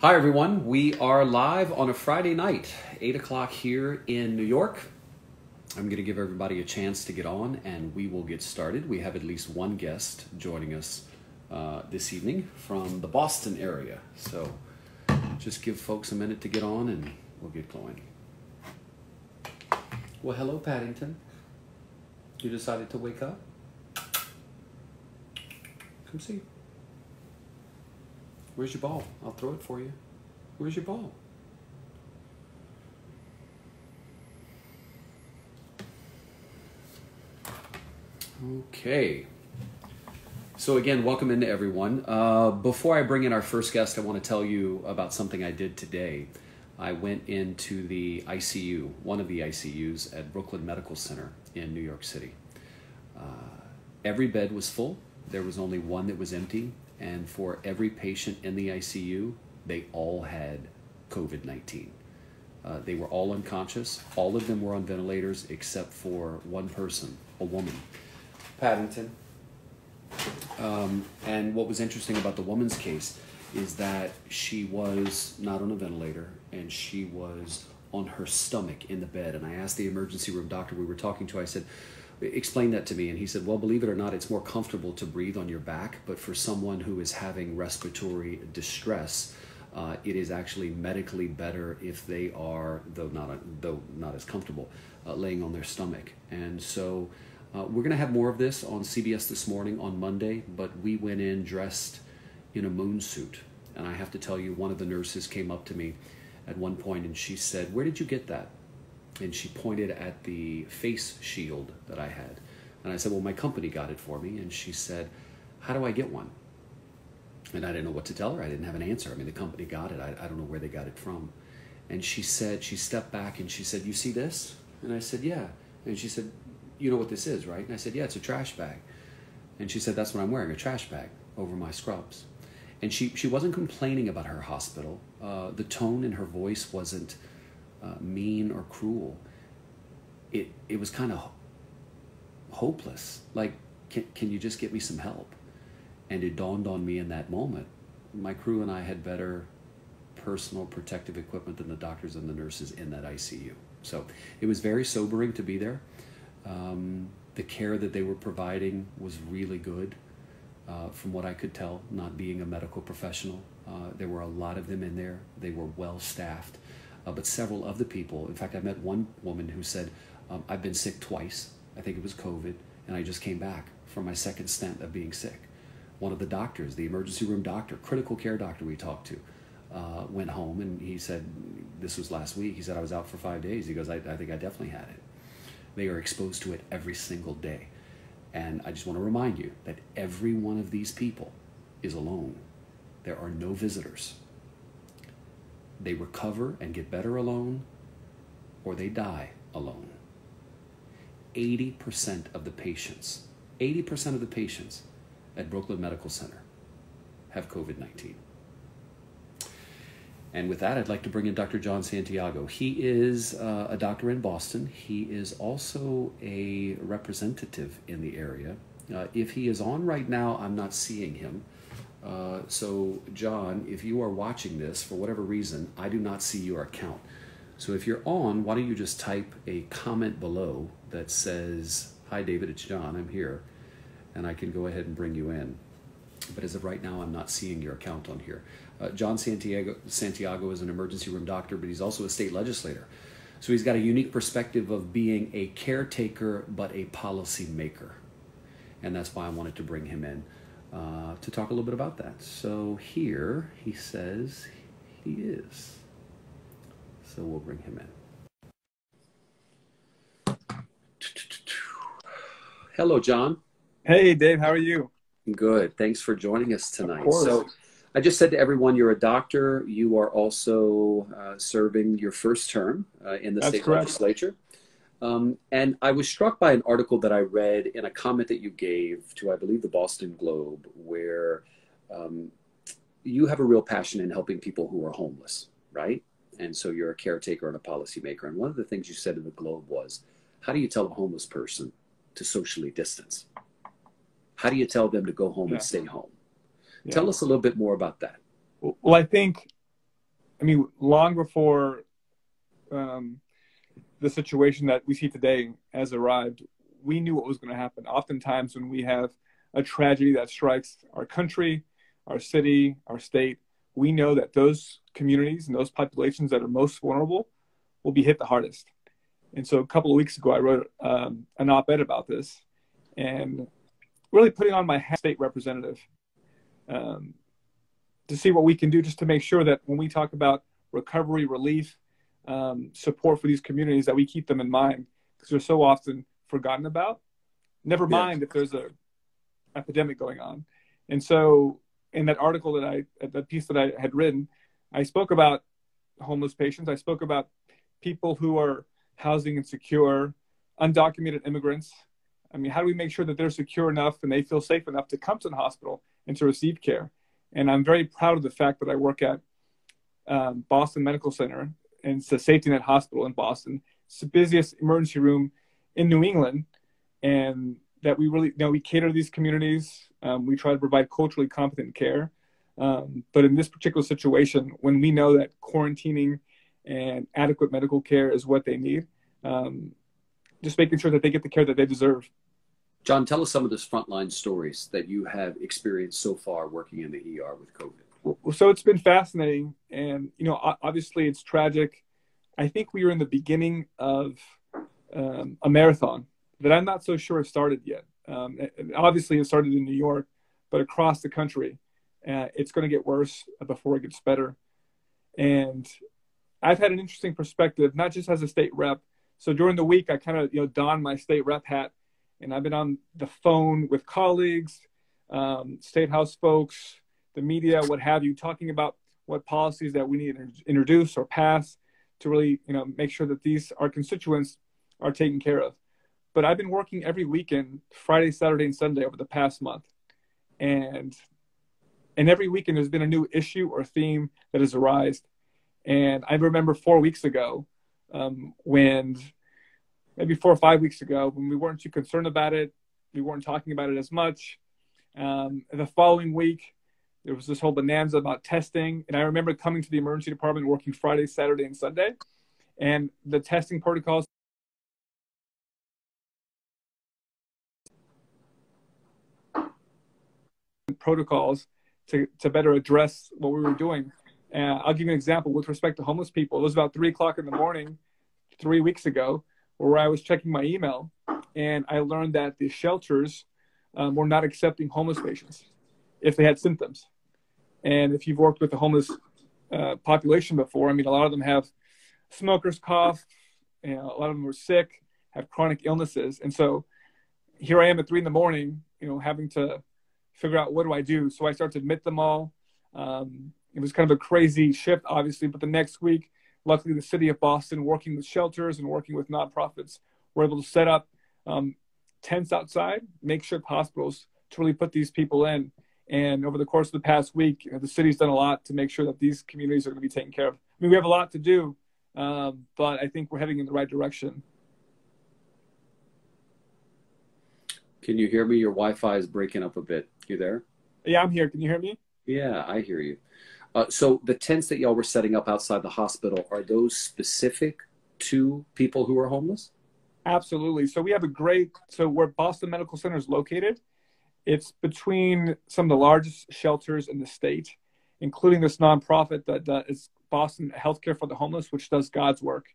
Hi, everyone. We are live on a Friday night, 8 o'clock here in New York. I'm going to give everybody a chance to get on and we will get started. We have at least one guest joining us this evening from the Boston area. So just give folks a minute to get on and we'll get going. Well, hello, Paddington. You decided to wake up? Come see. Where's your ball? I'll throw it for you. Where's your ball? Okay. So again, welcome into everyone. Before I bring in our first guest, I want to tell you about something I did today. I went into the ICU, one of the ICUs at Brooklyn Medical Center in New York City. Every bed was full. There was only one that was empty. And for every patient in the ICU, they all had COVID-19. They were all unconscious. All of them were on ventilators except for one person, a woman, Paddington. And what was interesting about the woman's case is that she was not on a ventilator and she was on her stomach in the bed. And I asked the emergency room doctor we were talking to, I said, explain that to me. And he said, well, believe it or not, it's more comfortable to breathe on your back, but for someone who is having respiratory distress, it is actually medically better if they are, though not as comfortable, laying on their stomach. And so we're going to have more of this on CBS This Morning on Monday, but we went in dressed in a moon suit. And I have to tell you, one of the nurses came up to me at one point and she said, where did you get that? And she pointed at the face shield that I had. And I said, well, my company got it for me. And she said, how do I get one? And I didn't know what to tell her. I didn't have an answer. I mean, the company got it. I don't know where they got it from. And she said, she stepped back and she said, you see this? And I said, yeah. And she said, you know what this is, right? And I said, yeah, it's a trash bag. And she said, that's what I'm wearing, a trash bag over my scrubs. And she wasn't complaining about her hospital. The tone in her voice wasn't mean or cruel. It was kind of hopeless. Like, can you just get me some help? And it dawned on me in that moment, my crew and I had better personal protective equipment than the doctors and the nurses in that ICU. So it was very sobering to be there. The care that they were providing was really good, from what I could tell, not being a medical professional. There were a lot of them in there. They were well staffed. But several of the people, in fact, I met one woman who said, I've been sick twice. I think it was COVID, and I just came back from my second stint of being sick. One of the doctors, the emergency room doctor, critical care doctor we talked to, went home and he said, this was last week, he said, I was out for 5 days. He goes, I think I definitely had it. They are exposed to it every single day. And I just want to remind you that every one of these people is alone. There are no visitors. They recover and get better alone, or they die alone. 80% of the patients at Brooklyn Medical Center have COVID-19. And with that, I'd like to bring in Dr. John Santiago. He is a doctor in Boston. He is also a representative in the area. If he is on right now, I'm not seeing him. So John, if you are watching this, for whatever reason, I do not see your account. So if you're on, why don't you just type a comment below that says, hi David, it's John, I'm here. And I can go ahead and bring you in. But as of right now, I'm not seeing your account on here. John Santiago is an emergency room doctor, but he's also a state legislator. So he's got a unique perspective of being a caretaker, but a policy maker. And that's why I wanted to bring him in to talk a little bit about that. So here he says he is. So we'll bring him in. Hello, John. Hey, Dave, how are you? Good. Thanks for joining us tonight. Of course. So I just said to everyone, you're a doctor. You are also serving your first term in the state legislature. And I was struck by an article that I read in a comment that you gave to, I believe, the Boston Globe, where you have a real passion in helping people who are homeless, right? And so you're a caretaker and a policymaker. And one of the things you said in the Globe was, how do you tell a homeless person to socially distance? How do you tell them to go home and stay home? Tell us a little bit more about that. Well, I think I mean, long before the situation that we see today has arrived, we knew what was going to happen. Oftentimes when we have a tragedy that strikes our country, our city, our state, we know that those communities and those populations that are most vulnerable will be hit the hardest. And so a couple of weeks ago, I wrote an op-ed about this and really putting on my hat as state representative to see what we can do just to make sure that when we talk about recovery, relief, support for these communities, that we keep them in mind because they're so often forgotten about. Never mind if there's a epidemic going on. And so in that article that piece that I had written, I spoke about homeless patients. I spoke about people who are housing insecure, undocumented immigrants. I mean, how do we make sure that they're secure enough and they feel safe enough to come to the hospital and to receive care? And I'm very proud of the fact that I work at Boston Medical Center, and it's a safety net hospital in Boston. It's the busiest emergency room in New England, and that we really, we cater to these communities. We try to provide culturally competent care. But in this particular situation, when we know that quarantining and adequate medical care is what they need, just making sure that they get the care that they deserve. John, tell us some of those frontline stories that you have experienced so far working in the ER with COVID. So it's been fascinating, and obviously it's tragic. I think we are in the beginning of a marathon that I'm not so sure has started yet. Obviously it started in New York, but across the country, it's going to get worse before it gets better. And I've had an interesting perspective, not just as a state rep. So during the week, I kind of donned my state rep hat, and I've been on the phone with colleagues, state house folks, the media, what have you, talking about what policies that we need to introduce or pass to really, make sure that our constituents are taken care of. But I've been working every weekend, Friday, Saturday, and Sunday over the past month. And every weekend there's been a new issue or theme that has arisen. And I remember 4 weeks ago, maybe 4 or 5 weeks ago, when we weren't too concerned about it, we weren't talking about it as much. The following week, there was this whole bonanza about testing. And I remember coming to the emergency department, working Friday, Saturday, and Sunday. And the testing protocols to better address what we were doing. I'll give you an example with respect to homeless people. It was about 3 o'clock in the morning 3 weeks ago where I was checking my email, and I learned that the shelters were not accepting homeless patients if they had symptoms. And if you've worked with the homeless population before, I mean, a lot of them have smoker's cough, a lot of them were sick, have chronic illnesses. And so here I am at 3 in the morning, having to figure out what do I do. So I started to admit them all. It was kind of a crazy shift, obviously, but the next week, luckily the city of Boston, working with shelters and working with nonprofits, were able to set up tents outside, makeshift hospitals to really put these people in. And over the course of the past week, the city's done a lot to make sure that these communities are going to be taken care of. I mean, we have a lot to do, but I think we're heading in the right direction. Can you hear me? Your Wi-Fi is breaking up a bit. You there? Yeah, I'm here. Can you hear me? Yeah, I hear you. So the tents that y'all were setting up outside the hospital, are those specific to people who are homeless? Absolutely. So we have where Boston Medical Center is located, it's between some of the largest shelters in the state, including this nonprofit that is Boston Healthcare for the Homeless, which does God's work.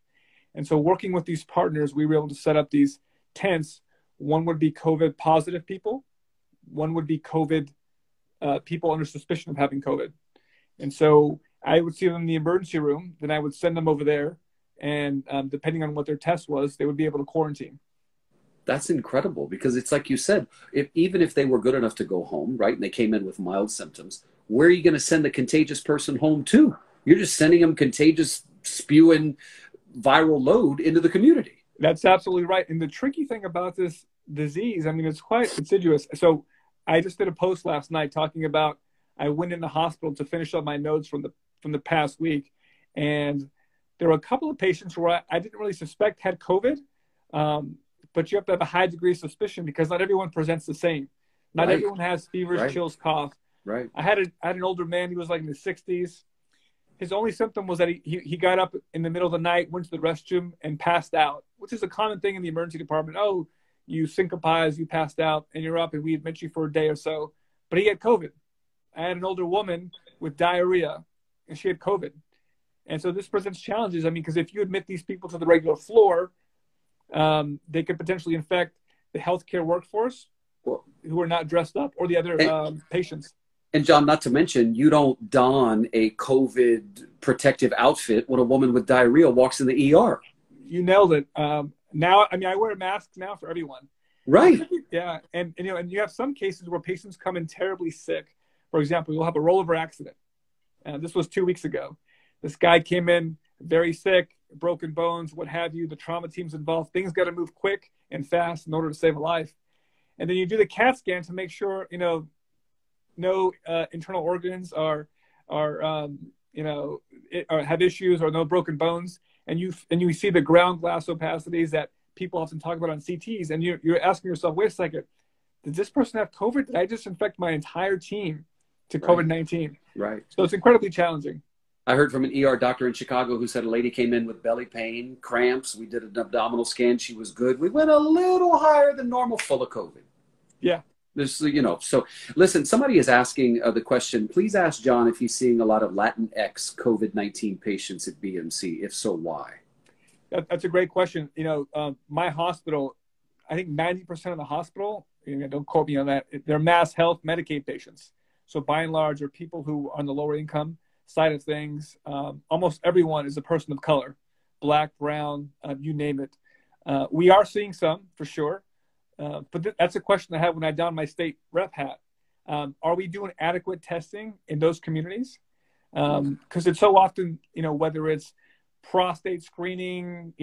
And so working with these partners, we were able to set up these tents. One would be COVID positive people. One would be COVID people under suspicion of having COVID. And so I would see them in the emergency room, then I would send them over there, and depending on what their test was, they would be able to quarantine. That's incredible, because it's like you said, even if they were good enough to go home, right, and they came in with mild symptoms, where are you going to send the contagious person home to? You're just sending them contagious, spewing viral load into the community. That's absolutely right. And the tricky thing about this disease, I mean, it's quite insidious. So I just did a post last night talking about, I went in the hospital to finish up my notes from the past week, and there were a couple of patients where I didn't really suspect had COVID, but you have to have a high degree of suspicion because not everyone presents the same. Not everyone has fevers, chills, cough. Right. I had an older man. He was like in his 60s. His only symptom was that he got up in the middle of the night, went to the restroom, and passed out, which is a common thing in the emergency department. Oh, you syncopized, you passed out, and you're up, and we admit you for a day or so. But he had COVID. I had an older woman with diarrhea, and she had COVID. And so this presents challenges. I mean, because if you admit these people to the regular floor, they could potentially infect the healthcare workforce who are not dressed up, or the other patients. And John, not to mention, you don't don a COVID protective outfit when a woman with diarrhea walks in the ER. You nailed it. Now, I mean, I wear masks now for everyone. Right. Yeah. And you have some cases where patients come in terribly sick. For example, you'll have a rollover accident. This was 2 weeks ago. This guy came in very sick, broken bones, what have you. The trauma team's involved. Things got to move quick and fast in order to save a life. And then you do the CAT scan to make sure, no internal organs are have issues, or no broken bones. And you see the ground glass opacities that people often talk about on CTs. And you're asking yourself, wait a second, did this person have COVID? Did I just infect my entire team to COVID-19? Right. So it's incredibly challenging. I heard from an ER doctor in Chicago who said a lady came in with belly pain, cramps. We did an abdominal scan. She was good. We went a little higher than normal, full of COVID. Yeah. There's, so listen, somebody is asking the question, please ask John if he's seeing a lot of Latinx COVID-19 patients at BMC. If so, why? That's a great question. My hospital, I think 90% of the hospital, don't quote me on that, they're mass health Medicaid patients. So by and large, are people who are on the lower income side of things. Almost everyone is a person of color, black, brown, you name it. We are seeing some, for sure. But that's a question I have when I don my state rep hat. Are we doing adequate testing in those communities? Because it's so often, whether it's prostate screening,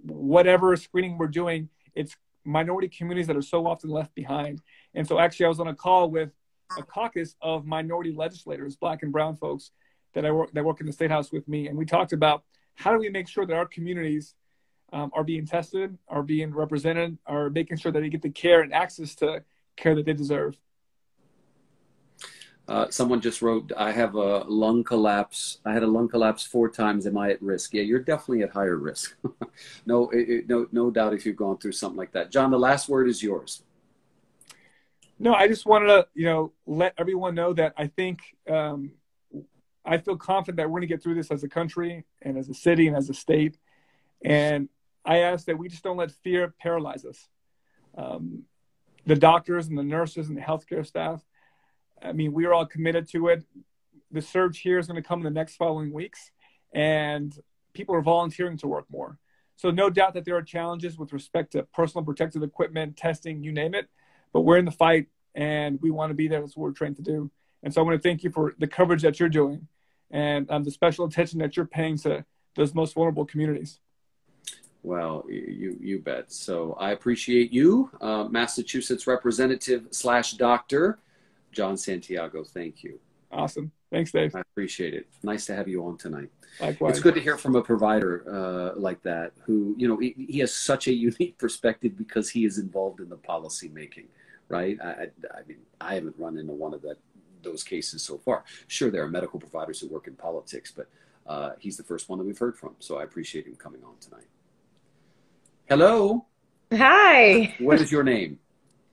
whatever screening we're doing, it's minority communities that are so often left behind. And so actually I was on a call with a caucus of minority legislators, black and brown folks that work in the State House with me. And we talked about how do we make sure that our communities are being tested, are being represented, are making sure that they get the care and access to care that they deserve. Someone just wrote, I have a lung collapse. I had a lung collapse 4 times. Am I at risk? Yeah, you're definitely at higher risk. No doubt if you've gone through something like that. John, the last word is yours. No, I just wanted to, let everyone know that I think I feel confident that we're going to get through this as a country and as a city and as a state. And I ask that we just don't let fear paralyze us. The doctors and the nurses and the healthcare staff, I mean, we are all committed to it. The surge here is going to come in the next following weeks, and people are volunteering to work more. So no doubt that there are challenges with respect to personal protective equipment, testing, you name it, but we're in the fight and we want to be there. That's what we're trained to do. And so I want to thank you for the coverage that you're doing and the special attention that you're paying to those most vulnerable communities. Well, you bet. So I appreciate you, Massachusetts representative / doctor, John Santiago. Thank you. Awesome. Thanks, Dave. I appreciate it. Nice to have you on tonight. Likewise. It's good to hear from a provider like that who, he has such a unique perspective because he is involved in the policy making, right? I mean, I haven't run into one of those cases so far. Sure, there are medical providers who work in politics, but he's the first one that we've heard from. So I appreciate him coming on tonight. Hello. Hi. What is your name?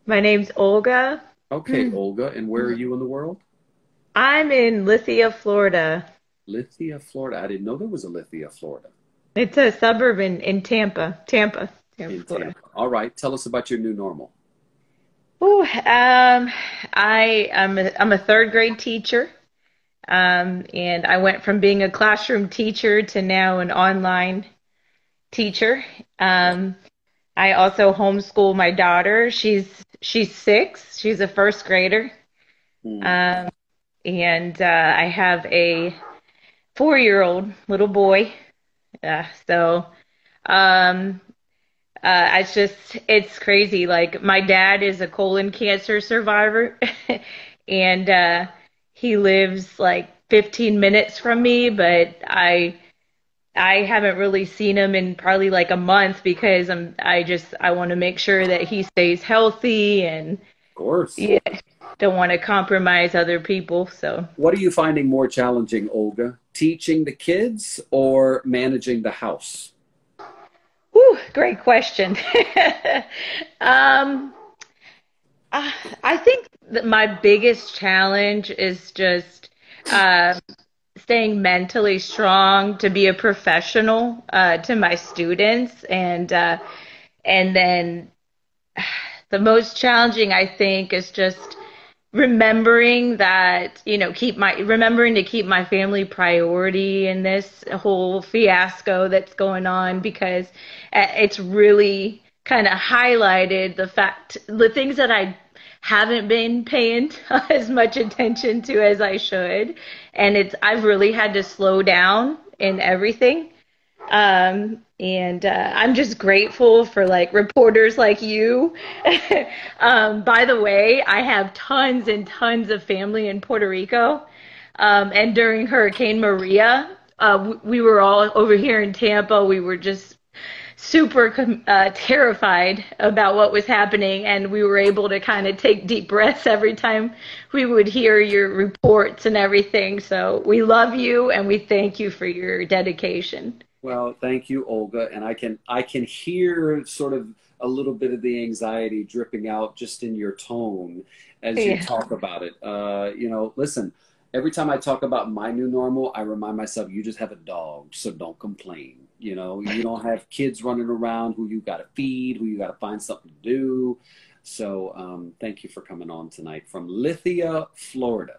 My name's Olga. Okay, Olga. And where are you in the world? I'm in Lithia, Florida. Lithia, Florida. I didn't know there was a Lithia, Florida. It's a suburb in Tampa, Florida. Tampa. All right. Tell us about your new normal. Oh, I'm a third grade teacher. And I went from being a classroom teacher to now an online teacher. I also homeschool my daughter. She's 6. She's a first grader. And I have a 4-year-old little boy. It's crazy. Like, my dad is a colon cancer survivor and he lives like 15 minutes from me, but I haven't really seen him in probably like a month because I want to make sure that he stays healthy and of course. Yeah. don't want to compromise other people. So, What are you finding more challenging, Olga? Teaching the kids or managing the house? whew, great question. um, I think that my biggest challenge is just uh, staying mentally strong to be a professional to my students, and then the most challenging I think is just remembering that, remembering to keep my family priority in this whole fiasco that's going on, because it's really kind of highlighted the things that I haven't been paying as much attention to as I should. And I've really had to slow down in everything. And I'm just grateful for like reporters like you. By the way, I have tons and tons of family in Puerto Rico. And during Hurricane Maria, we were all over here in Tampa. We were just super terrified about what was happening, and we were able to kind of take deep breaths every time we would hear your reports and everything. So we love you, and we thank you for your dedication. Well, thank you, Olga. And I can hear sort of a little bit of the anxiety dripping out just in your tone as you Yeah. talk about it. Listen, every time I talk about my new normal, I remind myself you just have a dog, so don't complain. You don't have kids running around who you got to feed, who you got to find something to do. So thank you for coming on tonight from Lithia, Florida.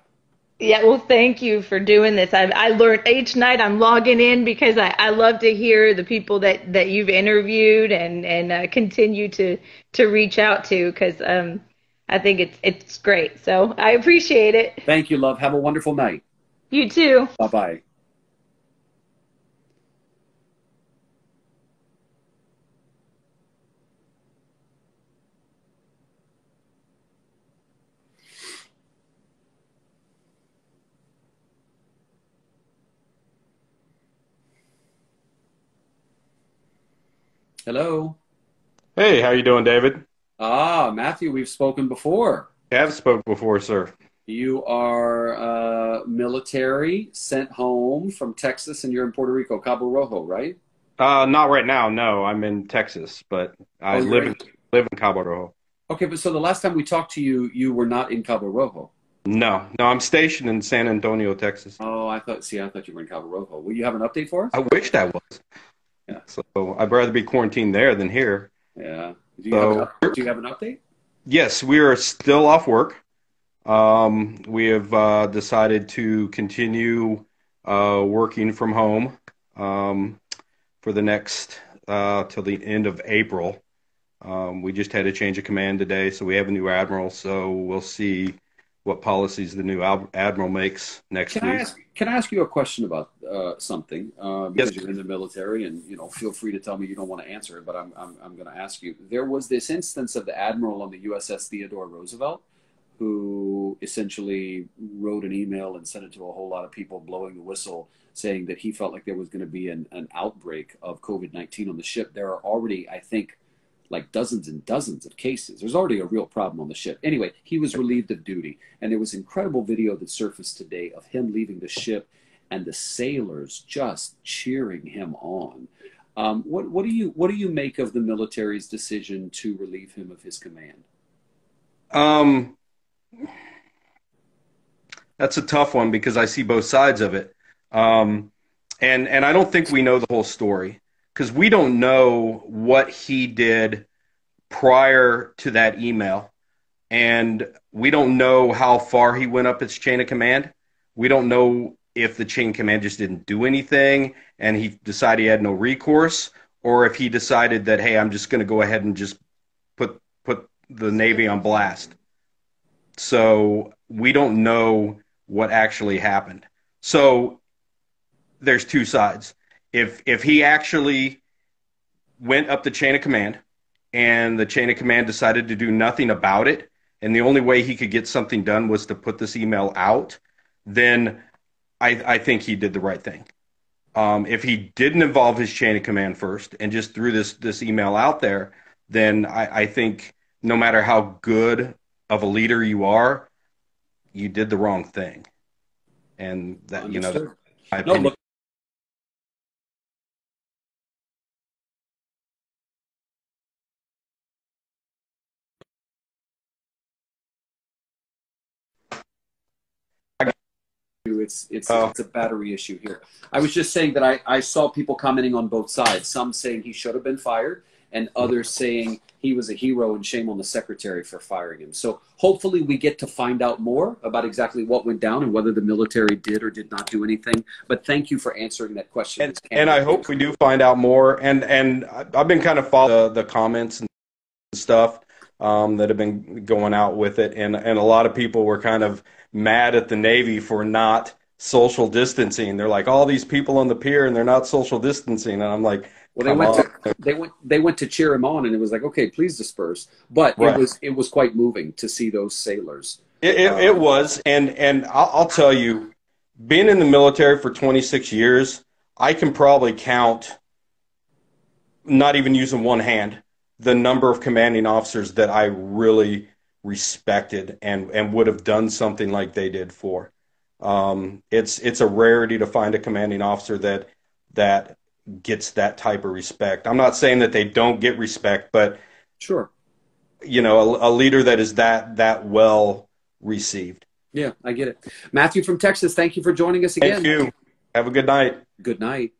Yeah, well, thank you for doing this. I learned each night I'm logging in because I love to hear the people that you've interviewed and continue to reach out to, because I think it's great. So I appreciate it. Thank you, love. Have a wonderful night. You too. Bye-bye. Hello. Hey, how you doing, David? Matthew, we've spoken before. Have spoke before, sir. You are military, sent home from Texas, and you're in Puerto Rico, Cabo Rojo, right? Not right now. No, I'm in Texas, but I Oh, you're live in Cabo Rojo. okay, but so the last time we talked to you, you were not in Cabo Rojo. No, I'm stationed in San Antonio, Texas. Oh, I thought you were in Cabo Rojo. Will you have an update for us? I wish I was. Yeah. So I'd rather be quarantined there than here. Yeah. So Do you have an update? yes, we are still off work. We have decided to continue working from home for the next till the end of April. We just had a change of command today, so we have a new admiral. So we'll see what policies the new admiral makes next week. Can I ask you a question about something? Because Yes. you're in the military, and feel free to tell me you don't want to answer it, but I'm going to ask you. There was this instance of the admiral on the USS Theodore Roosevelt, who essentially wrote an email and sent it to a whole lot of people, blowing the whistle, saying that he felt like there was going to be an outbreak of COVID-19 on the ship. There are already, I think, like dozens and dozens of cases. There's already a real problem on the ship. Anyway, he was relieved of duty, and there was incredible video that surfaced today of him leaving the ship and the sailors just cheering him on. What do you make of the military's decision to relieve him of his command? Um, that's a tough one because I see both sides of it. And I don't think we know the whole story because we don't know what he did prior to that email. And we don't know how far he went up its chain of command. We don't know if the chain of command just didn't do anything and he decided he had no recourse, or if he decided that, hey, I'm just going to go ahead and just put the Navy on blast. So we don't know what actually happened. So there's two sides. If he actually went up the chain of command and the chain of command decided to do nothing about it, and the only way he could get something done was to put this email out, then I think he did the right thing. If he didn't involve his chain of command first and just threw this email out there, then I think no matter how good of a leader you are, you did the wrong thing. And that, you know, that's Understood. my No, opinion. look. It's a battery issue here. I was just saying that I saw people commenting on both sides. Some saying he should have been fired, and others saying he was a hero and shame on the secretary for firing him. So hopefully we get to find out more about exactly what went down and whether the military did or did not do anything. But thank you for answering that question. And I hope we do find out more. And I've been kind of following the comments and stuff that have been going out with it. And a lot of people were kind of mad at the Navy for not social distancing. They're like, all these people on the pier and they're not social distancing. And I'm like, well, they went to cheer him on, and it was like, okay, please disperse. But right. it was quite moving to see those sailors. It was, and I'll tell you, being in the military for 26 years, I can probably count, not even using one hand, the number of commanding officers that I really respected and would have done something like they did for. It's a rarity to find a commanding officer that gets that type of respect. I'm not saying that they don't get respect, but sure, you know, a leader that is that well received. Yeah, I get it. Matthew from Texas, thank you for joining us again. Thank you. Have a good night. Good night.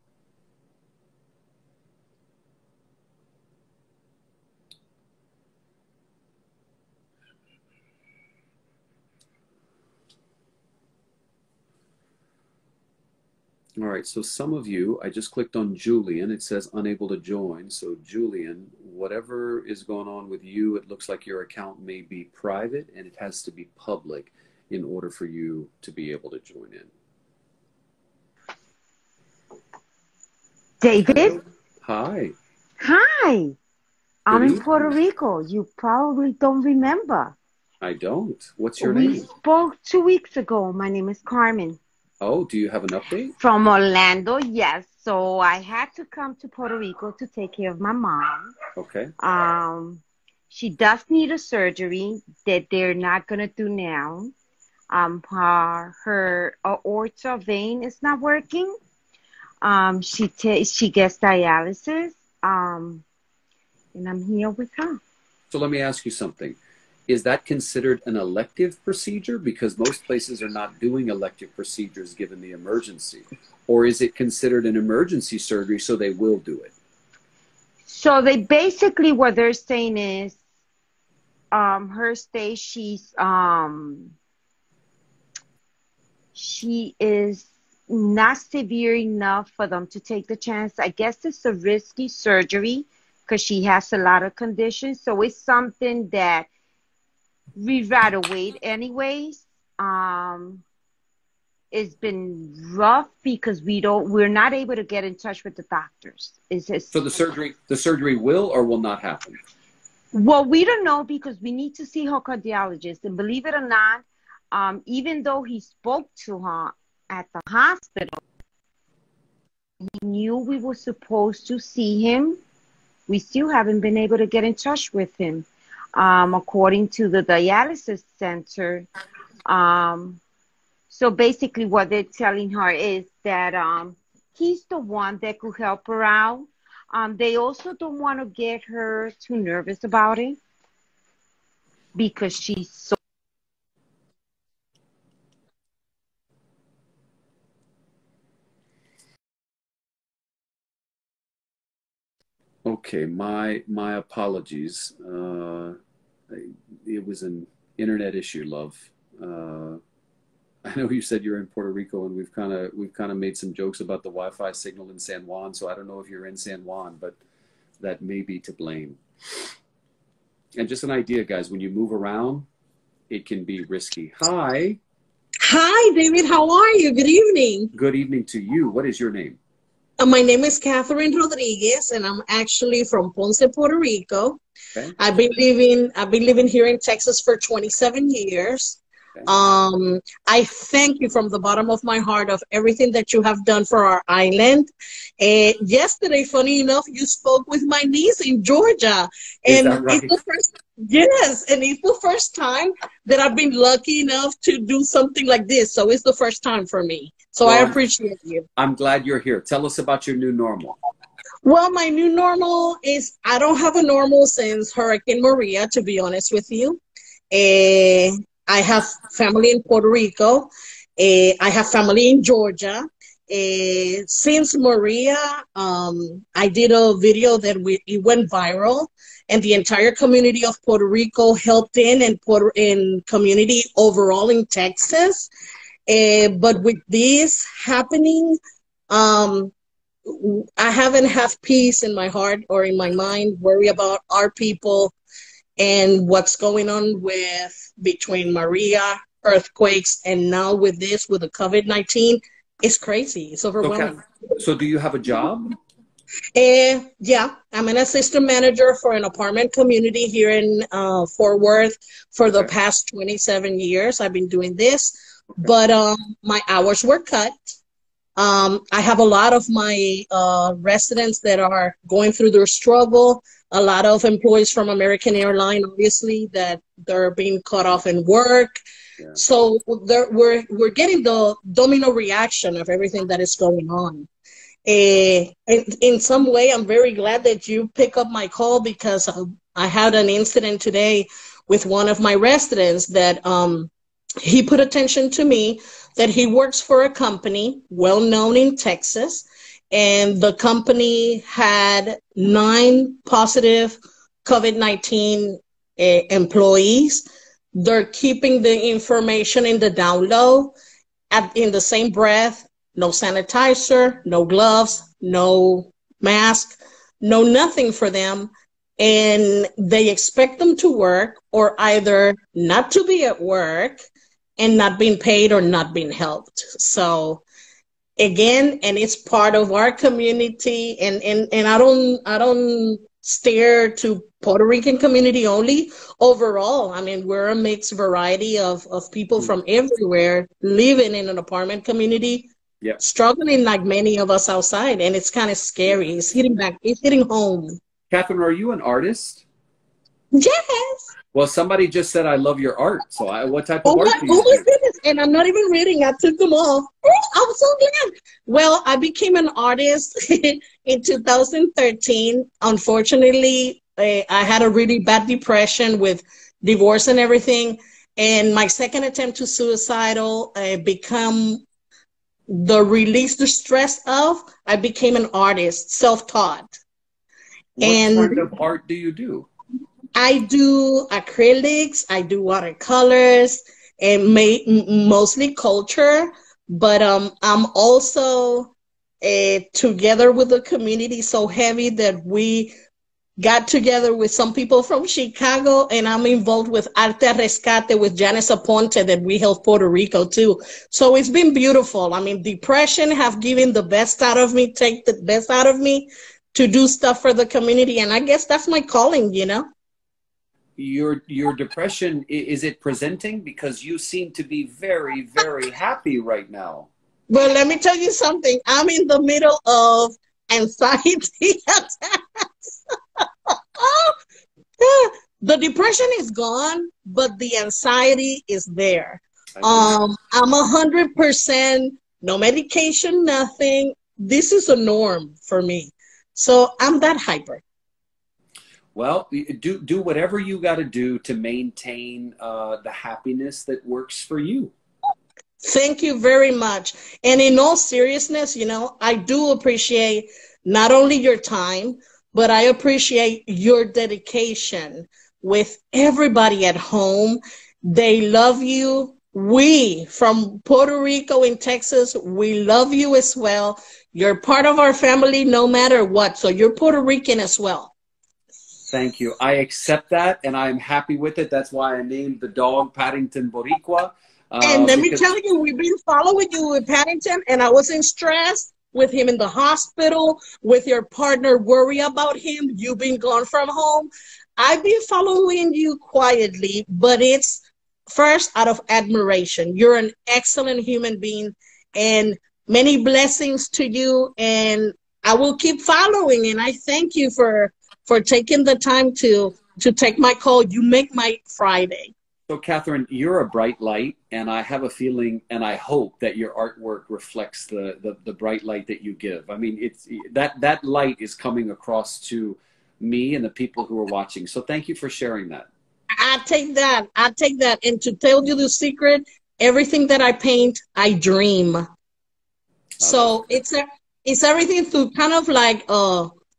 All right, so some of you, I just clicked on Julian. It says unable to join. So Julian, whatever is going on with you, it looks like your account may be private and it has to be public in order for you to be able to join in. David? Hello. Hi. Hi. I'm Good in Puerto Rico. You probably don't remember. I don't. What's your We name? spoke 2 weeks ago. My name is Carmen. Oh, do you have an update? From Orlando, yes. So I had to come to Puerto Rico to take care of my mom. Okay. She does need a surgery that they're not going to do now. Her aorta vein is not working. She gets dialysis. And I'm here with her. So let me ask you something. Is that considered an elective procedure? Because most places are not doing elective procedures given the emergency. Or is it considered an emergency surgery so they will do it? So they basically, what they're saying is, her stage, she is not severe enough for them to take the chance. I guess it's a risky surgery because she has a lot of conditions. So it's something that we'd rather wait anyways. It's been rough because we're not able to get in touch with the doctors. So the surgery will or will not happen? Well, we don't know because we need to see her cardiologist. And believe it or not, even though he spoke to her at the hospital, he knew we were supposed to see him. We still haven't been able to get in touch with him. According to the dialysis center. So basically what they're telling her is that he's the one that could help her out. They also don't want to get her too nervous about it because she's so... Okay, my apologies. It was an internet issue, love. I know you said you're in Puerto Rico, and we've kind of made some jokes about the Wi-Fi signal in San Juan. So I don't know if you're in San Juan, but that may be to blame. And just an idea, guys, when you move around, it can be risky. Hi. Hi, David. How are you? Good evening. Good evening to you. What is your name? My name is Catherine Rodriguez, and I'm actually from Ponce, Puerto Rico. Okay. I've been living here in Texas for 27 years. Okay. I thank you from the bottom of my heart of everything that you have done for our island. Yesterday, funny enough, you spoke with my niece in Georgia, and is that right? Yes, and it's the first time that I've been lucky enough to do something like this. So it's the first time for me. So I Well, appreciate you. I'm glad you're here. Tell us about your new normal. Well, my new normal is I don't have a normal since Hurricane Maria, to be honest with you. I have family in Puerto Rico. I have family in Georgia. Since Maria, I did a video that it went viral, and the entire community of Puerto Rico helped in community overall in Texas. But with this happening, I haven't have peace in my heart or in my mind, worry about our people and what's going on with between Maria, earthquakes, and now with this, with the COVID-19, it's crazy. It's overwhelming. So do you have a job? Yeah, I'm an assistant manager for an apartment community here in Fort Worth for the past 27 years. I've been doing this, but my hours were cut. I have a lot of my residents that are going through their struggle. A lot of employees from American Airlines, obviously, that they're being cut off in work. Yeah. So we're getting the domino reaction of everything that is going on. In some way, I'm very glad that you pick up my call because I had an incident today with one of my residents that he put attention to me that he works for a company well known in Texas, and the company had 9 positive COVID-19 employees. They're keeping the information in the down low. In the same breath, no sanitizer, no gloves, no mask, no nothing for them. And they expect them to work or either not to be at work and not being paid or not being helped. So again, and it's part of our community, and I don't stare to Puerto Rican community only. Overall, I mean, we're a mixed variety of people from everywhere living in an apartment community, struggling like many of us outside, and it's kind of scary. It's hitting home. Catherine, are you an artist? Yes. Well, somebody just said, I love your art. So what type of art do you do? Oh my goodness. And I'm not even reading. I took them off. Oh, I'm so glad. Well, I became an artist in 2013. Unfortunately, I had a really bad depression with divorce and everything. And my second attempt to suicidal become the release the stress of. I became an artist, self-taught. What kind of art do you do? I do acrylics, I do watercolors, and mostly culture. But I'm also together with the community so heavy that we got together with some people from Chicago, and I'm involved with Arte Rescate with Janice Aponte that we help Puerto Rico too. So it's been beautiful. I mean, depression have given the best out of me, take the best out of me to do stuff for the community. And I guess that's my calling, you know? Your depression, is it presenting? Because you seem to be very, very happy right now. Well, let me tell you something. I'm in the middle of anxiety attacks. The depression is gone, but the anxiety is there. I'm 100%, no medication, nothing. This is a norm for me. So I'm that hyper. Well, do whatever you got to do to maintain the happiness that works for you. Thank you very much. And in all seriousness, you know, I do appreciate not only your time, but I appreciate your dedication with everybody at home. They love you. We from Puerto Rico and Texas, we love you as well. You're part of our family no matter what. So you're Puerto Rican as well. Thank you. I accept that, and I'm happy with it. That's why I named the dog Paddington Boricua. And let me tell you, we've been following you with Paddington, and I was in stress with him in the hospital, with your partner, worry about him. You've been gone from home. I've been following you quietly, but it's first out of admiration. You're an excellent human being, and many blessings to you. And I will keep following, and I thank you for taking the time to to take my call. You make my Friday. So, Catherine, you're a bright light, and I have a feeling, and I hope that your artwork reflects the bright light that you give. I mean, it's that light is coming across to me and the people who are watching. So, thank you for sharing that. I take that. I take that. And to tell you the secret, everything that I paint, I dream. So it's everything through kind of like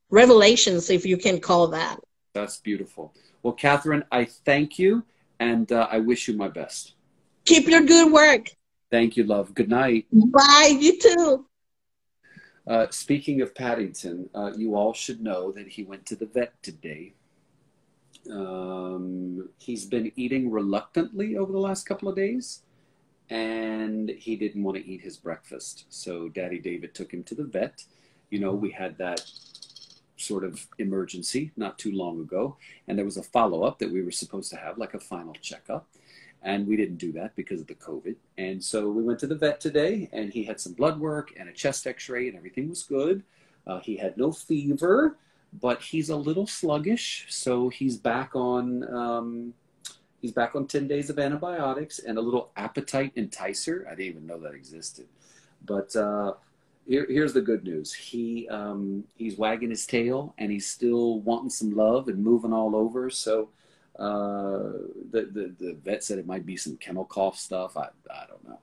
revelations, if you can call that. That's beautiful. Well, Catherine, I thank you, and I wish you my best. Keep your good work. Thank you, love. Good night. Bye. You too. Speaking of Paddington, you all should know that he went to the vet today. He's been eating reluctantly over the last couple of days, and he didn't want to eat his breakfast. So Daddy David took him to the vet. You know, we had that sort of emergency not too long ago, and there was a follow-up that we were supposed to have, like a final checkup, and we didn't do that because of the COVID. And so we went to the vet today, and he had some blood work and a chest x-ray, and everything was good. He had no fever, but he's a little sluggish, so he's back on 10 days of antibiotics and a little appetite enticer. I didn't even know that existed. But here's the good news. He's wagging his tail, and he's still wanting some love and moving all over. So the vet said it might be some kennel cough stuff. I don't know.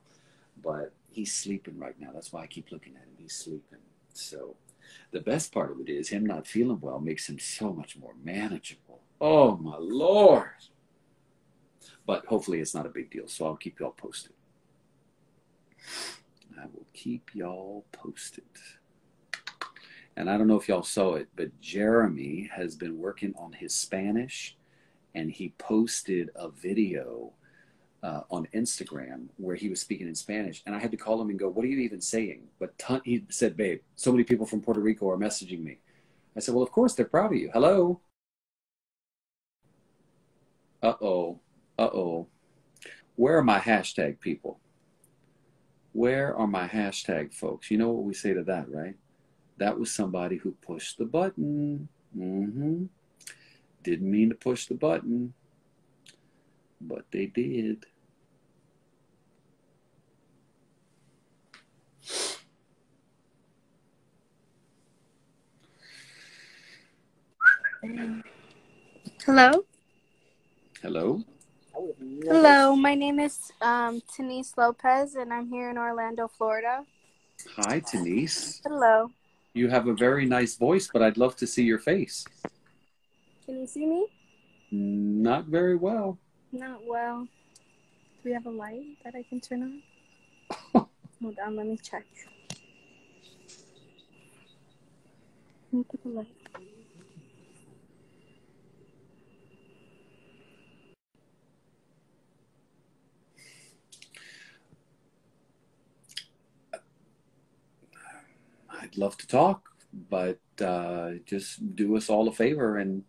But he's sleeping right now. That's why I keep looking at him. He's sleeping. So the best part of it is him not feeling well makes him so much more manageable. Oh, my Lord. But hopefully it's not a big deal, so I'll keep y'all posted. I will keep y'all posted. And I don't know if y'all saw it, but Jeremy has been working on his Spanish, and he posted a video on Instagram where he was speaking in Spanish, and I had to call him and go, "What are you even saying?" But he said, "Babe, so many people from Puerto Rico are messaging me." I said, "Well, of course, they're proud of you. Hello?" Uh-oh. Uh-oh. Where are my hashtag people? Where are my hashtag folks? You know what we say to that, right? That was somebody who pushed the button. Didn't mean to push the button, but they did. Hello? Hello? Hello, my name is Denise Lopez, and I'm here in Orlando, Florida. Hi, Denise. Hello. You have a very nice voice, but I'd love to see your face. Can you see me? Not very well. Not well. Do we have a light that I can turn on? Hold on, let me check. Let me put the light. I'd love to talk, but just do us all a favor and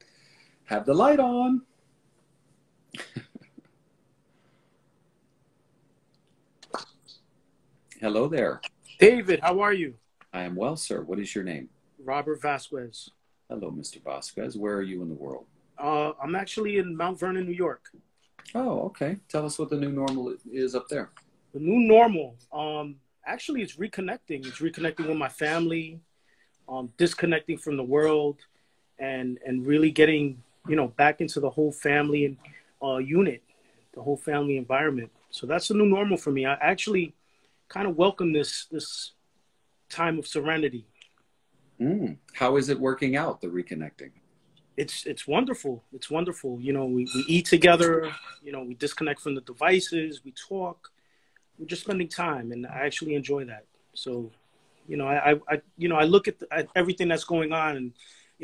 have the light on. Hello there. David, how are you? I am well, sir. What is your name? Robert Vasquez. Hello, Mr. Vasquez. Where are you in the world? I'm actually in Mount Vernon, New York. Oh, okay. Tell us what the new normal is up there. The new normal, actually, it's reconnecting. It's reconnecting with my family, disconnecting from the world, and really getting, back into the whole family unit, the whole family environment. So that's the new normal for me. I actually kind of welcome this time of serenity. How is it working out, the reconnecting? It's wonderful. It's wonderful. We eat together. We disconnect from the devices. We talk. We're just spending time, and I actually enjoy that. So, I look at everything that's going on, and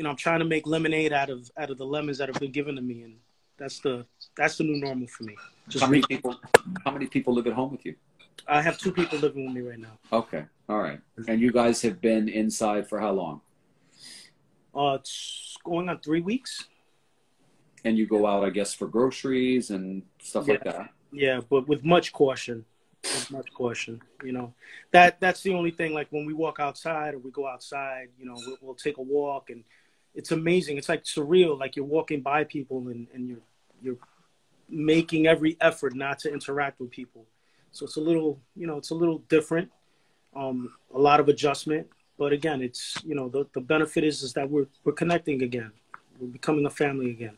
I'm trying to make lemonade out of the lemons that have been given to me, and that's the new normal for me. Just how many people live at home with you? I have 2 people living with me right now. Okay, all right. And you guys have been inside for how long? It's going on 3 weeks. And you go out, I guess, for groceries and stuff like that. Yeah, but with much caution. That's the only thing. Like when we walk outside or we go outside, we'll take a walk, and it's amazing. It's like surreal. Like you're walking by people and you're making every effort not to interact with people. So it's a little, it's a little different. A lot of adjustment, but again, it's, the benefit is that we're connecting again. We're becoming a family again.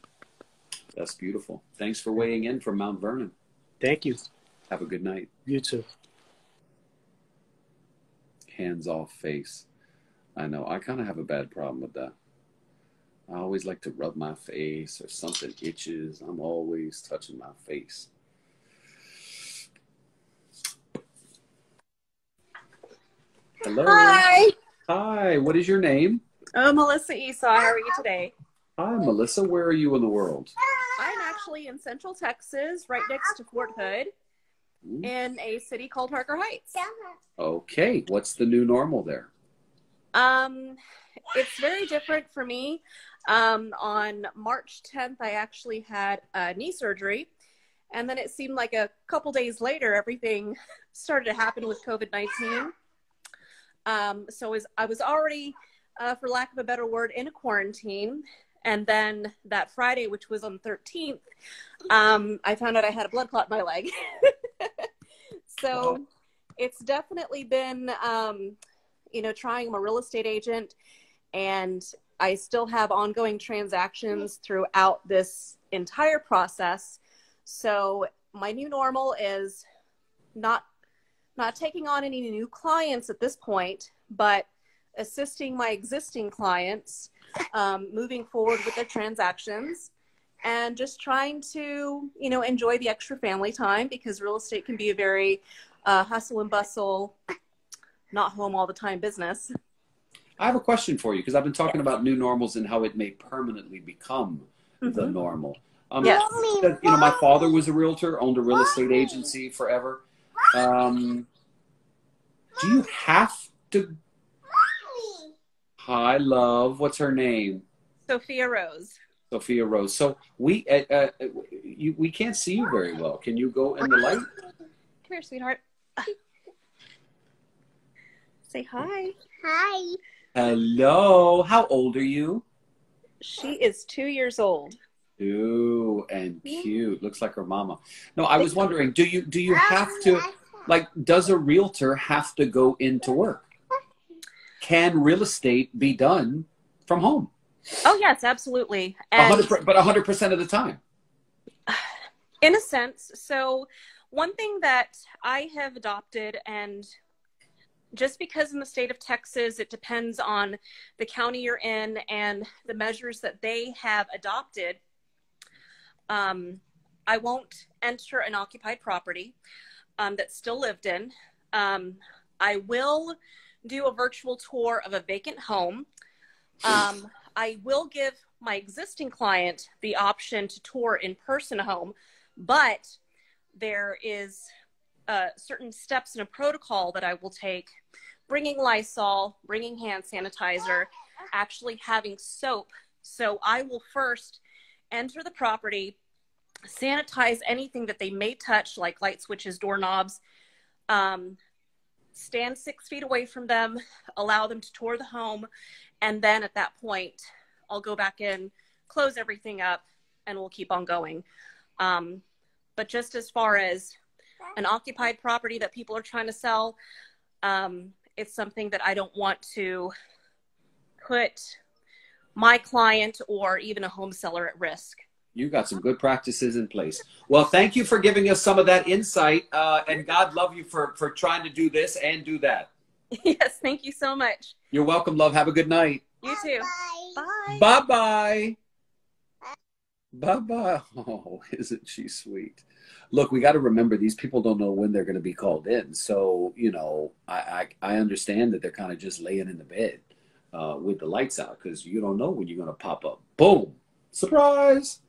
That's beautiful. Thanks for weighing in from Mount Vernon. Thank you. Have a good night. You too. Hands off face. I know. I kind of have a bad problem with that. I always like to rub my face or something itches. I'm always touching my face. Hello. Hi. Hi. What is your name? Melissa Esau. How are you today? Hi, Melissa. Where are you in the world? I'm actually in Central Texas, right next to Fort Hood, in a city called Harker Heights. Okay. What's the new normal there? It's very different for me. On March 10th, I actually had knee surgery, and then it seemed like a couple days later, everything started to happen with COVID-19. So I was already, for lack of a better word, in a quarantine. And then that Friday, which was on the 13th, I found out I had a blood clot in my leg. So wow. It's definitely been, trying. I'm a real estate agent, and I still have ongoing transactions throughout this entire process. So my new normal is not taking on any new clients at this point, but assisting my existing clients, moving forward with their transactions, and just trying to, enjoy the extra family time, because real estate can be a very hustle and bustle, not home all the time business. I have a question for you, because I've been talking about new normals and how it may permanently become the normal. Yes. My father was a realtor, owned a real estate agency forever. Do you have to? Hi, love. What's her name? Sophia Rose. Sophia Rose. So we can't see you very well. Can you go in the light? Come here, sweetheart. Say hi. Hi. Hello. How old are you? She is 2 years old. Ooh, and cute. Looks like her mama. No, I was wondering, do you have to, does a realtor have to go into work? Can real estate be done from home? Oh, yes, absolutely. And 100% of the time. In a sense. So one thing that I have adopted, and just because in the state of Texas, it depends on the county you're in and the measures that they have adopted. I won't enter an occupied property that's still lived in. I will do a virtual tour of a vacant home. I will give my existing client the option to tour in person a home, but there is certain steps in a protocol that I will take, bringing Lysol, bringing hand sanitizer, actually having soap. So I will first enter the property, sanitize anything that they may touch, like light switches, doorknobs, stand 6 feet away from them, allow them to tour the home, and then at that point, I'll go back in, close everything up, and we'll keep on going. But just as far as an occupied property that people are trying to sell, it's something that I don't want to put my client or even a home seller at risk. You got some good practices in place. Well, thank you for giving us some of that insight, and God love you for trying to do this and do that. Yes, thank you so much. You're welcome, love. Have a good night. You too. Bye. Bye-bye. Bye-bye. Oh, isn't she sweet? Look, we got to remember these people don't know when they're going to be called in. So, I understand that they're kind of just laying in the bed with the lights out, because you don't know when you're going to pop up. Boom. Surprise.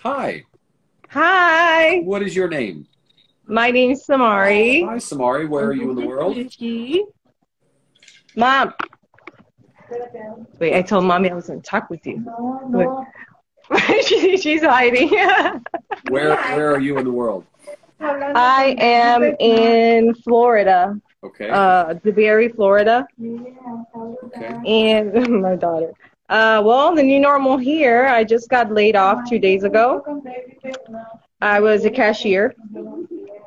Hi. Hi. What is your name? My name's Samari. Hi, Samari. Where are you in the world? Mom. Wait, I told Mommy I was going to talk with you. No. She's hiding. Where are you in the world? I am in Florida. Okay. DeBerry, Florida. Okay. And my daughter. Well, the new normal here, I just got laid off 2 days ago. I was a cashier.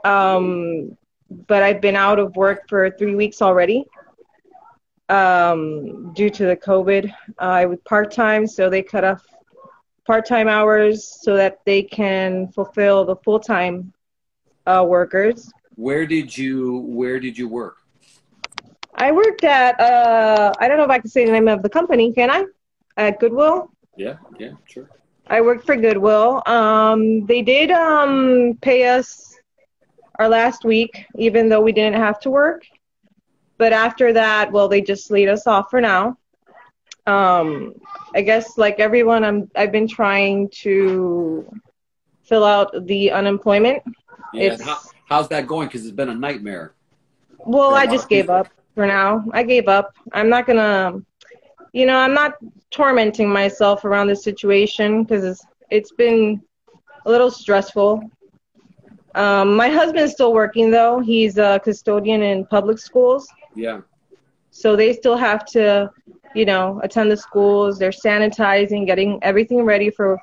But I've been out of work for 3 weeks already due to the COVID. I was part-time, so they cut off part-time hours so that they can fulfill the full-time workers. Where did you work? I worked at, I don't know if I can say the name of the company, can I? At Goodwill. Yeah, sure. I worked for Goodwill. They did pay us our last week, even though we didn't have to work. But after that, well, they just laid us off for now. I guess like everyone, I've been trying to fill out the unemployment. Yeah. How's that going? Because it's been a nightmare. Well, I just gave up for now. I gave up. I'm not gonna, I'm not tormenting myself around this situation because it's been a little stressful. My husband's still working though. He's a custodian in public schools. Yeah. So they still have to, attend the schools. They're sanitizing, getting everything ready for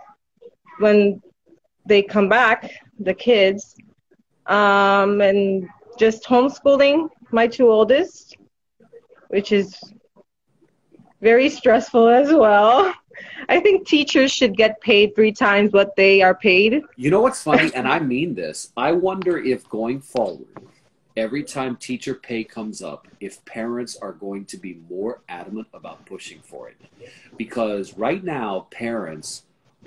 when they come back, the kids. And just homeschooling my 2 oldest, which is very stressful as well. I think teachers should get paid 3 times what they are paid. You know what's funny, and I mean this, I wonder if going forward, every time teacher pay comes up, if parents are going to be more adamant about pushing for it. Because right now, parents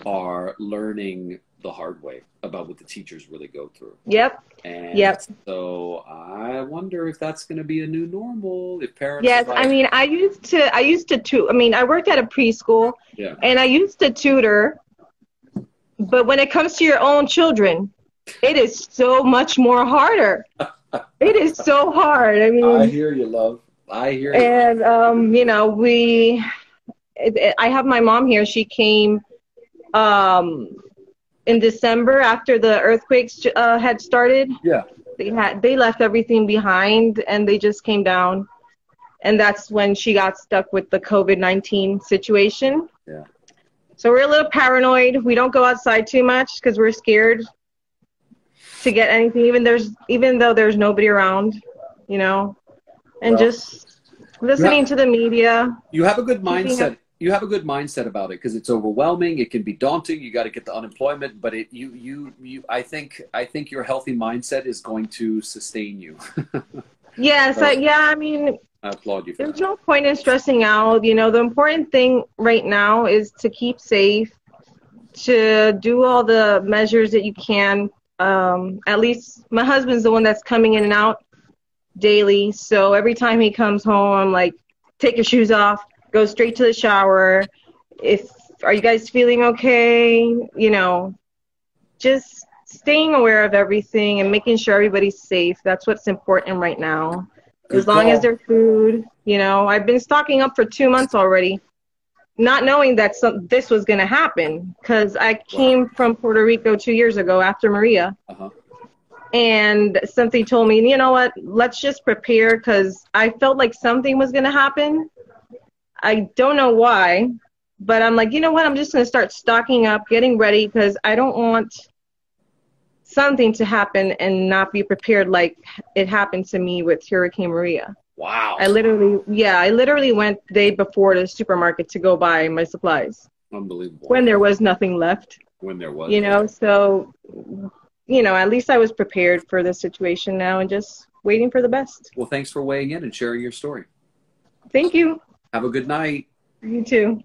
are learning the hard way about what the teachers really go through. Yep. And so I wonder if that's going to be a new normal. If parents, yes, I mean, I used to. I mean, I worked at a preschool, and I used to tutor. But when it comes to your own children, it is so much more harder. It is so hard. I mean, I hear you, love. I hear you. And I have my mom here. She came in December after the earthquakes had started. Yeah. They left everything behind and they just came down. And that's when she got stuck with the COVID-19 situation. Yeah. So we're a little paranoid. We don't go outside too much because we're scared to get anything, even though there's nobody around, and just listening to the media. You have a good mindset. You have a good mindset about it because it's overwhelming. It can be daunting. You got to get the unemployment, but I think your healthy mindset is going to sustain you. Yes. I mean, I applaud you for there's no point in stressing out. The important thing right now is to keep safe, to do all the measures that you can. At least my husband's the one that's coming in and out daily. So every time he comes home, I'm like, take your shoes off, go straight to the shower. Are you guys feeling okay? Just staying aware of everything and making sure everybody's safe. That's what's important right now. As long as there's food, I've been stocking up for 2 months already, not knowing that this was going to happen because I came from Puerto Rico 2 years ago after Maria. And something told me, you know what, let's just prepare because I felt like something was going to happen. I don't know why, but I'm like, you know what, I'm just going to start stocking up, getting ready because I don't want something to happen and not be prepared like it happened to me with Hurricane Maria. Wow. I literally went the day before to the supermarket to go buy my supplies. Unbelievable. When there was nothing left. When there was. So, at least I was prepared for this situation now and just waiting for the best. Well, thanks for weighing in and sharing your story. Thank you. Have a good night. You too.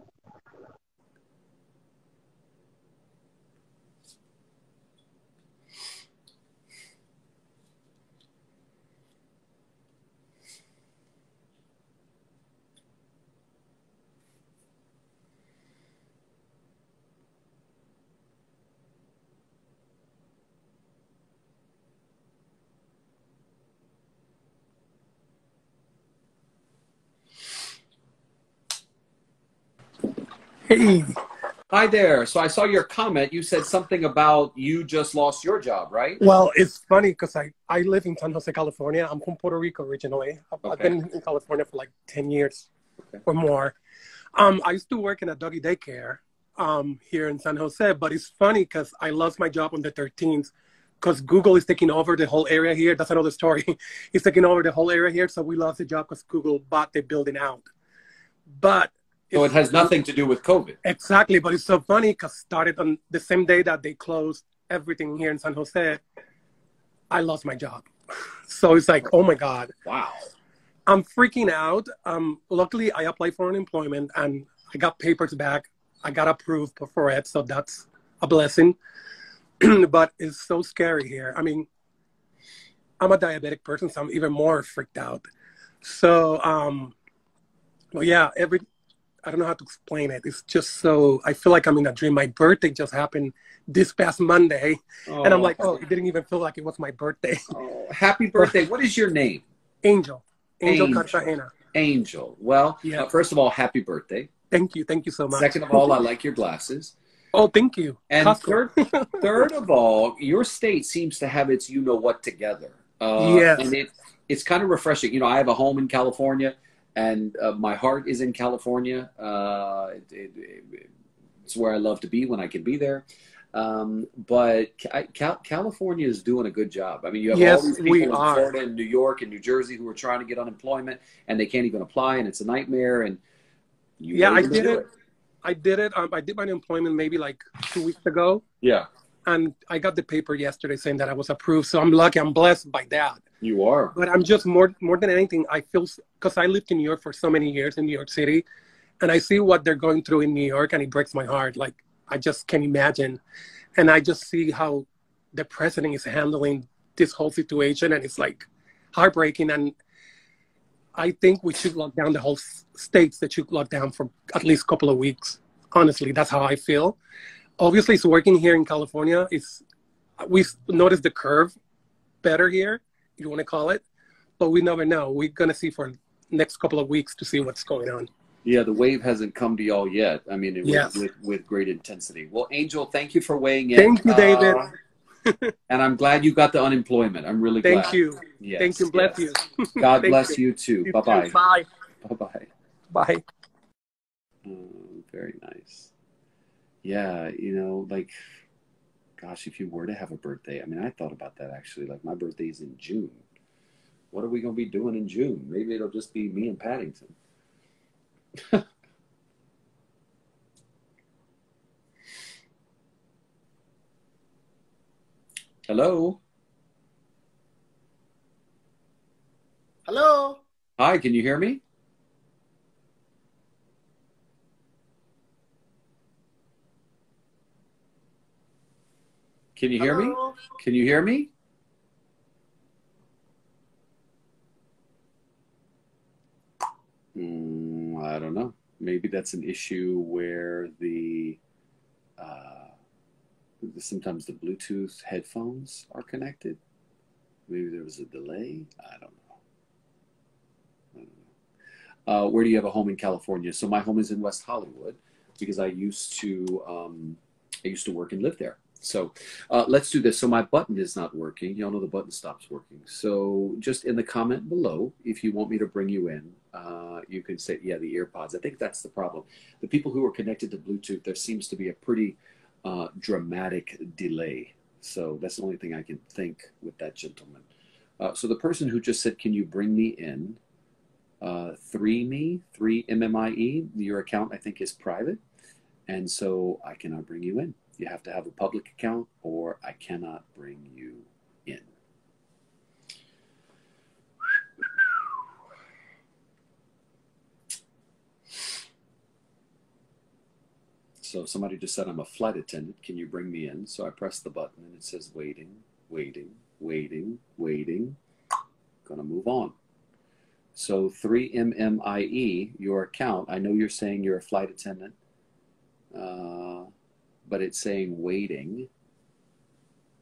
Hey, Hi there. So I saw your comment. You said something about you just lost your job, right? Well, it's funny because I live in San Jose, California. I'm from Puerto Rico originally. I've Okay. been in California for like 10 years or more. I used to work in a doggy daycare here in San Jose, but it's funny because I lost my job on the 13th because Google is taking over the whole area here. That's another story. It's taking over the whole area here, so we lost the job because Google bought the building out. But So it has nothing to do with COVID. exactly, but it's so funny because started on the same day that they closed everything here in San Jose, I lost my job. So it's like, oh my God. Wow. I'm freaking out. Luckily, I applied for unemployment and I got papers back. I got approved for it, so that's a blessing. But it's so scary here. I mean, I'm a diabetic person, so I'm even more freaked out. So, well, yeah, I don't know how to explain it. It's just so, I feel like I'm in a dream. My birthday just happened this past Monday. Oh. And I'm like, oh, it didn't even feel like it was my birthday. Oh, happy birthday. What is your name? Angel Cartagena. Angel. Well, Yeah. First of all, happy birthday. Thank you so much. Second of all, I like your glasses. Oh, thank you. And Costco. third of all, your state seems to have its you-know-what together. Yes. And it's kind of refreshing. You know, I have a home in California, and my heart is in California. It's where I love to be when I can be there. But California is doing a good job. I mean, you have all these people in Florida and New York and New Jersey who are trying to get unemployment, and they can't even apply, and it's a nightmare. And I did it. I did it. I did my unemployment maybe like 2 weeks ago. Yeah. And I got the paper yesterday saying that I was approved. So I'm lucky. I'm blessed by that. You are. But I'm just more than anything, I feel, because I lived in New York for so many years in New York City, and I see what they're going through in New York, and it breaks my heart. Like, I just can't imagine. And I just see how the president is handling this whole situation, and it's like heartbreaking. And I think we should lock down the whole states. That should lock down for at least a couple of weeks. Honestly, that's how I feel. Obviously, it's working here in California. We've noticed the curve better here, if you want to call it, but we never know. We're going to see for next couple of weeks to see what's going on. Yeah, the wave hasn't come to y'all yet. I mean, Yes. with great intensity. Well, Angel, thank you for weighing in. Thank you, David. And I'm glad you got the unemployment. I'm really glad. Thank you. Yes, Thank you. Bless you. God Thank bless you. you too. You Bye-bye. too. Bye. Bye-bye. Bye. Very nice. Yeah, you know, like, gosh, if you were to have a birthday, I mean, I thought about that actually. Like, my birthday is in June. What are we going to be doing in June? Maybe it'll just be me and Paddington. Hello? Hello? Hi, can you hear me? Can you hear me? Hello? Can you hear me? I don't know. Maybe that's an issue where sometimes the Bluetooth headphones are connected. Maybe there was a delay. I don't know. Where do you have a home in California? So my home is in West Hollywood because I used to work and live there. So let's do this. So my button is not working. Y'all know the button stops working. So just in the comment below, if you want me to bring you in, you can say, yeah, the earpods. I think that's the problem. The people who are connected to Bluetooth, there seems to be a pretty dramatic delay. So that's the only thing I can think with that gentleman. So the person who just said, can you bring me in? 3MMIE, your account I think is private. And so I cannot bring you in. You have to have a public account or I cannot bring you in. So somebody just said, I'm a flight attendant. Can you bring me in? So I press the button and it says waiting, waiting, waiting, waiting. Gonna move on. So 3MMIE, your account, I know you're saying you're a flight attendant, but it's saying waiting.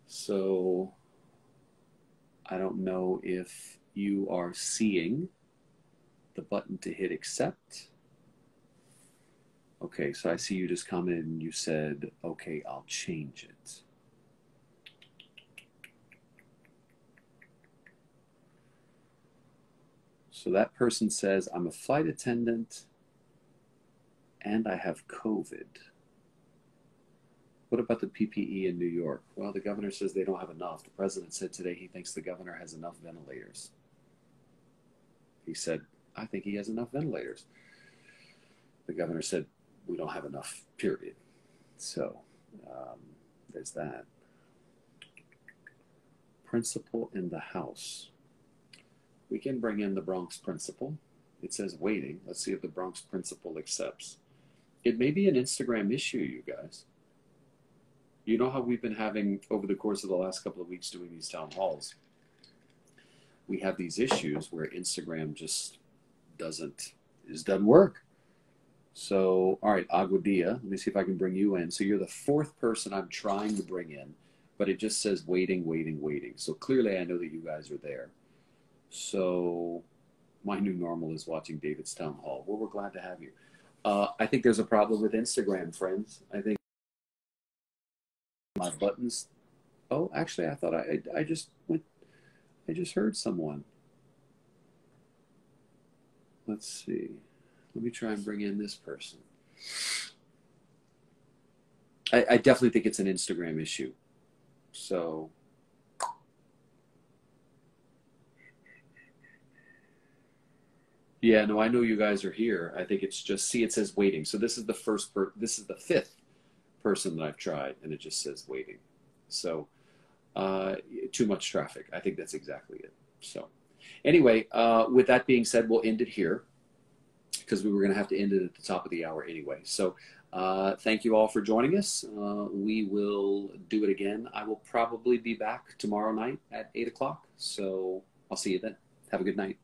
So I don't know if you are seeing the button to hit accept. Okay, so I see you just commented and you said, okay, I'll change it. So that person says, I'm a flight attendant and I have COVID. What about the PPE in New York? Well, the governor says they don't have enough. The president said today he thinks the governor has enough ventilators. He said, I think he has enough ventilators. The governor said, we don't have enough, period. So there's that. Principal in the House. We can bring in the Bronx principal. It says waiting. Let's see if the Bronx principal accepts. It may be an Instagram issue, you guys. You know how we've been having, over the course of the last couple of weeks doing these town halls, we have these issues where Instagram just doesn't work. So, all right, Aguadia, let me see if I can bring you in. So you're the fourth person I'm trying to bring in, but it just says waiting, waiting, waiting. So clearly I know that you guys are there. So my new normal is watching David's town hall. Well, we're glad to have you. I think there's a problem with Instagram, friends. I think my buttons. Oh, actually, I thought I just heard someone. Let's see. Let me try and bring in this person. I definitely think it's an Instagram issue. So yeah, no, I know you guys are here. I think it's just, see, it says waiting. So this is the this is the fifth person that I've tried, and it just says waiting. So too much traffic. I think that's exactly it. So anyway, with that being said, we'll end it here because we were going to have to end it at the top of the hour anyway. So thank you all for joining us. We will do it again. I will probably be back tomorrow night at 8 o'clock. So I'll see you then. Have a good night.